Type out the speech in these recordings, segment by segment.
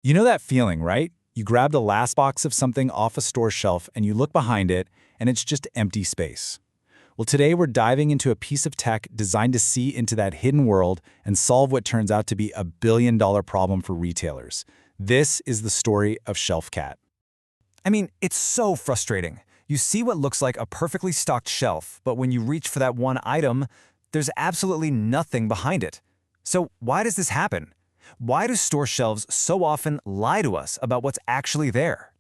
You know that feeling, right? You grabbed a last box of something off a store shelf and you look behind it, and it's just empty space. Well, today we're diving into a piece of tech designed to see into that hidden world and solve what turns out to be a billion-dollar problem for retailers. This is the story of Shelfcat. I mean, it's so frustrating. You see what looks like a perfectly stocked shelf, but when you reach for that one item, there's absolutely nothing behind it. So why does this happen? Why do store shelves so often lie to us about what's actually there?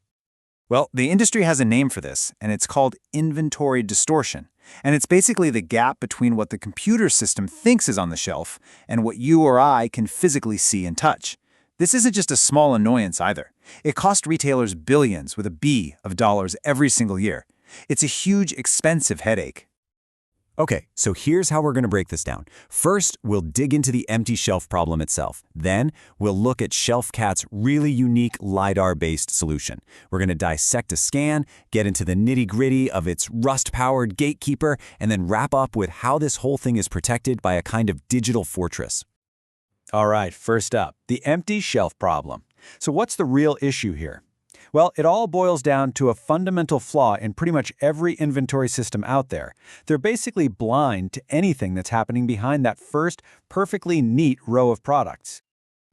Well, the industry has a name for this, and it's called inventory distortion. And it's basically the gap between what the computer system thinks is on the shelf and what you or I can physically see and touch. This isn't just a small annoyance either. It costs retailers billions with a B of dollars every single year. It's a huge, expensive headache. Okay, so here's how we're going to break this down. First, we'll dig into the empty shelf problem itself. Then, we'll look at Shelfcat's really unique LiDAR-based solution. We're going to dissect a scan, get into the nitty-gritty of its Rust-powered gatekeeper, and then wrap up with how this whole thing is protected by a kind of digital fortress. All right, first up, the empty shelf problem. So what's the real issue here? Well, it all boils down to a fundamental flaw in pretty much every inventory system out there. They're basically blind to anything that's happening behind that first, perfectly neat row of products.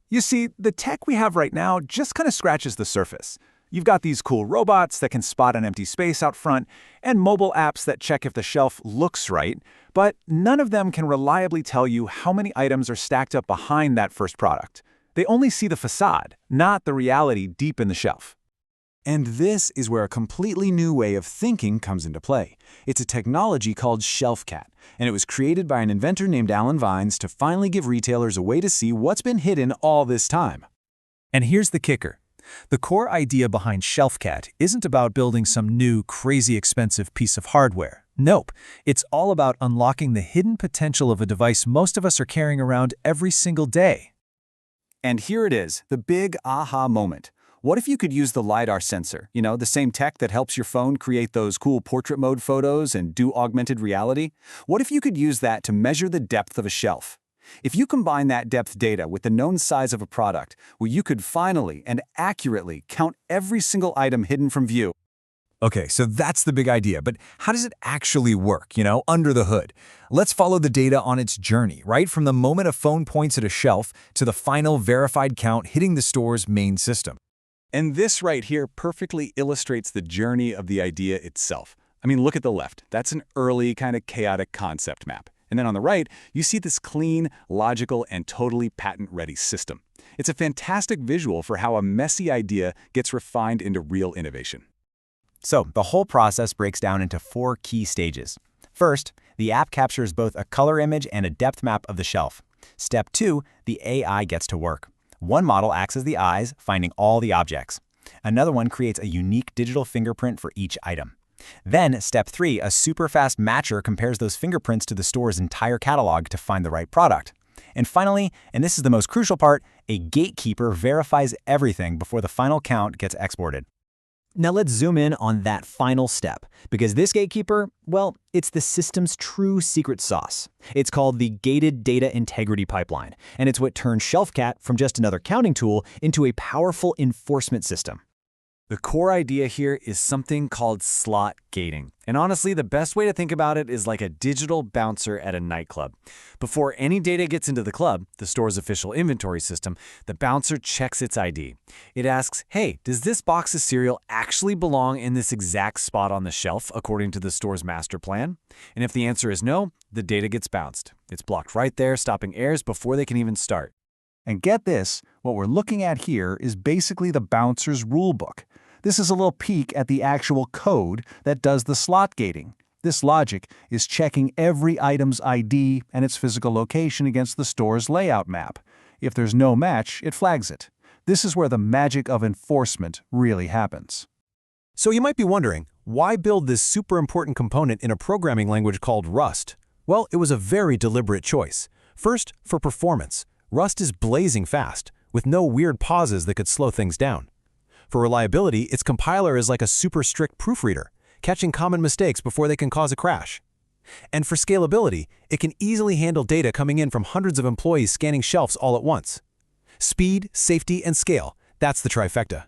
You see, the tech we have right now just kind of scratches the surface. You've got these cool robots that can spot an empty space out front, and mobile apps that check if the shelf looks right, but none of them can reliably tell you how many items are stacked up behind that first product. They only see the facade, not the reality deep in the shelf. And this is where a completely new way of thinking comes into play. It's a technology called Shelfcat, and it was created by an inventor named Alan Vines to finally give retailers a way to see what's been hidden all this time. And here's the kicker. The core idea behind Shelfcat isn't about building some new, crazy expensive piece of hardware. Nope, it's all about unlocking the hidden potential of a device most of us are carrying around every single day. And here it is, the big aha moment. What if you could use the LiDAR sensor, the same tech that helps your phone create those cool portrait mode photos and do augmented reality? What if you could use that to measure the depth of a shelf? If you combine that depth data with the known size of a product, well, you could finally and accurately count every single item hidden from view. Okay, so that's the big idea, but how does it actually work, under the hood? Let's follow the data on its journey, right from the moment a phone points at a shelf to the final verified count hitting the store's main system. And this right here perfectly illustrates the journey of the idea itself. I mean, look at the left. That's an early kind of chaotic concept map. And then on the right, you see this clean, logical, and totally patent-ready system. It's a fantastic visual for how a messy idea gets refined into real innovation. So, the whole process breaks down into 4 key stages. First, the app captures both a color image and a depth map of the shelf. Step 2, the AI gets to work. One model acts as the eyes, finding all the objects. Another one creates a unique digital fingerprint for each item. Then, step 3, a super-fast matcher compares those fingerprints to the store's entire catalog to find the right product. And finally, and this is the most crucial part, a gatekeeper verifies everything before the final count gets exported. Now let's zoom in on that final step, because this gatekeeper, well, it's the system's true secret sauce. It's called the Gated Data Integrity Pipeline, and it's what turns Shelfcat from just another counting tool into a powerful enforcement system. The core idea here is something called slot gating. And honestly, the best way to think about it is like a digital bouncer at a nightclub. Before any data gets into the club, the store's official inventory system, the bouncer checks its ID. It asks, hey, does this box of cereal actually belong in this exact spot on the shelf according to the store's master plan? And if the answer is no, the data gets bounced. It's blocked right there, stopping errors before they can even start. And get this, what we're looking at here is basically the bouncer's rulebook. This is a little peek at the actual code that does the slot gating. This logic is checking every item's ID and its physical location against the store's layout map. If there's no match, it flags it. This is where the magic of enforcement really happens. So you might be wondering, why build this super important component in a programming language called Rust? Well, it was a very deliberate choice. First, for performance. Rust is blazing fast, with no weird pauses that could slow things down. For reliability, its compiler is like a super strict proofreader, catching common mistakes before they can cause a crash. And for scalability, it can easily handle data coming in from hundreds of employees scanning shelves all at once. Speed, safety, and scale, That's the trifecta.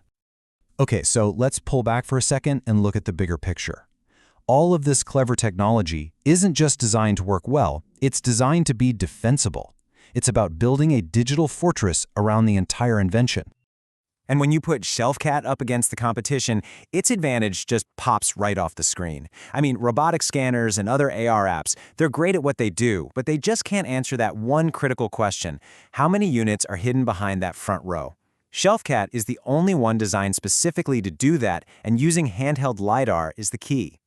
Okay, so let's pull back for a second and look at the bigger picture. All of this clever technology isn't just designed to work well, it's designed to be defensible. It's about building a digital fortress around the entire invention. And when you put Shelfcat up against the competition, its advantage just pops right off the screen. I mean, robotic scanners and other AR apps, they're great at what they do, but they just can't answer that one critical question: how many units are hidden behind that front row? Shelfcat is the only one designed specifically to do that, and using handheld LiDAR is the key.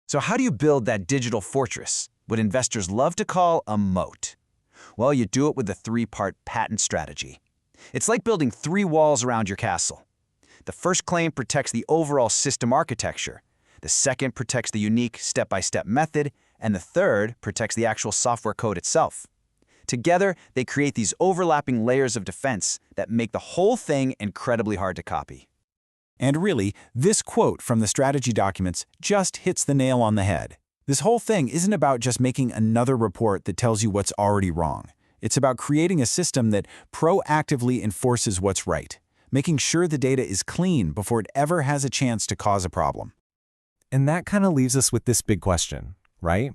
So how do you build that digital fortress, what investors love to call a moat? Well, you do it with the three-part patent strategy. It's like building 3 walls around your castle. The first claim protects the overall system architecture. The second protects the unique step-by-step method, and the third protects the actual software code itself. Together, they create these overlapping layers of defense that make the whole thing incredibly hard to copy. And really, this quote from the strategy documents just hits the nail on the head. This whole thing isn't about just making another report that tells you what's already wrong. It's about creating a system that proactively enforces what's right, making sure the data is clean before it ever has a chance to cause a problem. And that kind of leaves us with this big question, right?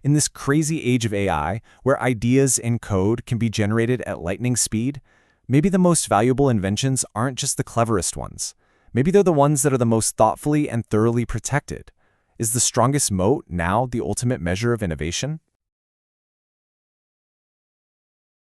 In this crazy age of AI, where ideas and code can be generated at lightning speed, maybe the most valuable inventions aren't just the cleverest ones. Maybe they're the ones that are the most thoughtfully and thoroughly protected. Is the strongest moat now the ultimate measure of innovation?